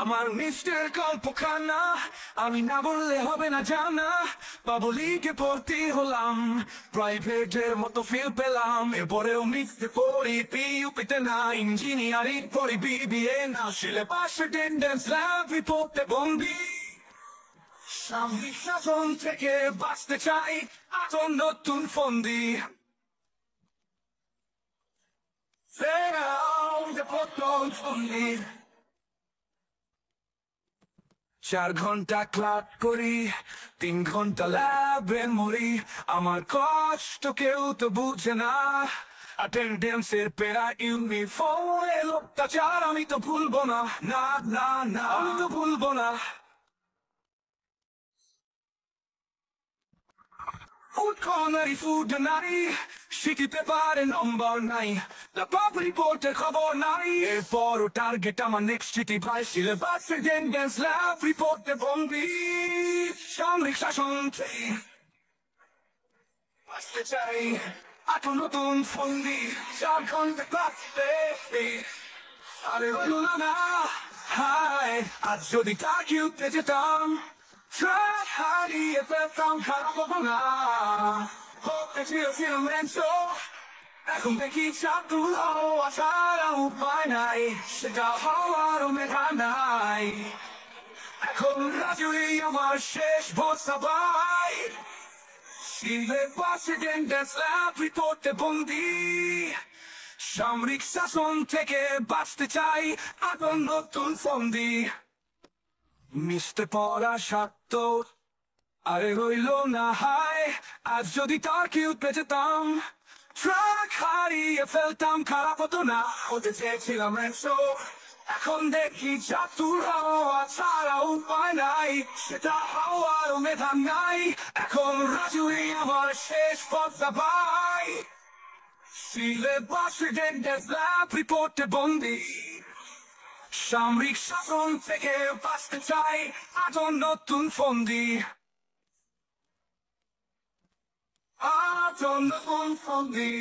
আমার মিস্টার কল্পখানা, আমি না বললে হবে না জানা। পাবলিকে ভর্তি হলাম, প্রাইভেটের মতো ফিল পেলাম। এরপরেও মিথ্যে পড়ি, পিইউপিতে না, ইঞ্জিনিয়ারিং পড়ি, বিবিএ না, সিলেবাস অ্যাটেন্ডেন্স ল্যাব রিপোর্টে বন্দি। সামরিক শাসন থেকে বাঁচতে চাই, আজ নতুন ফন্দি। ফন্দি 4 ঘন্টা ক্লাস করি, 3 ঘন্টা ল্যাবে মরি। আমার কষ্ট কেউ তো বুঝে না, অ্যাটেন্ডেন্সের পেরা, ইউনিফর্মের অত্যাচার আমি তো ভুলবো না, না না না, আমি তো ভুলবো না। ফুড কর্নারি, ফুড নারী, শিখিতে পারে নম্বর নাই, লাভ রিপোর্টের খবর নাই। এরপরও টার্গেট আমার নেক্সট সিটি ভাই, সিলেবাস অ্যাটেন্ডেন্স ল্যাব রিপোর্টে বন্দি। সামরিক শাসন থেকে বাঁচতে চাই, আজ নতুন ফন্দি। 4 ঘন্টা ক্লাসে আরে হলো না হাই, আজ যদি টার্গেটে যেতাম, হারিয়ে ফেলতাম, খারাপ হবো না। এখন দেখি চাঁদু হওয়া ছাড়া উপায় নাই, সেটা হওয়ার মেধা নাই। এখন রাজুই আমার শেষ ভরসা ভাই, সিলেবাস অ্যাটেন্ডেন্স ল্যাব রিপোর্টে বন্দি। সামরিক শাসন থেকে বাঁচতে চাই, আজ নতুন ফন্দি। মিশতে পড়া স্বার্থ আরে রইল না হাই, আজ যদি তার কেউ পেয়েতাম, ট্রাক হারিয়ে ফেলতাম, খারাপ হতো না, হতে চেয়েছিলাম একশো। এখন দেখি চাতুর হওয়া ছাড়া উপায় নাই, সেটা হওয়ার মেধা নাই। এখন রাজুই আমার শেষ পথটা ভাই, সিলেবাস অ্যাটেন্ডেন্স ল্যাব রিপোর্টে বন্দি। সামরিক শাসন থেকে বাঁচতে চাই, আজ নতুন ফন্দি। আজ নতুন ফন্দি।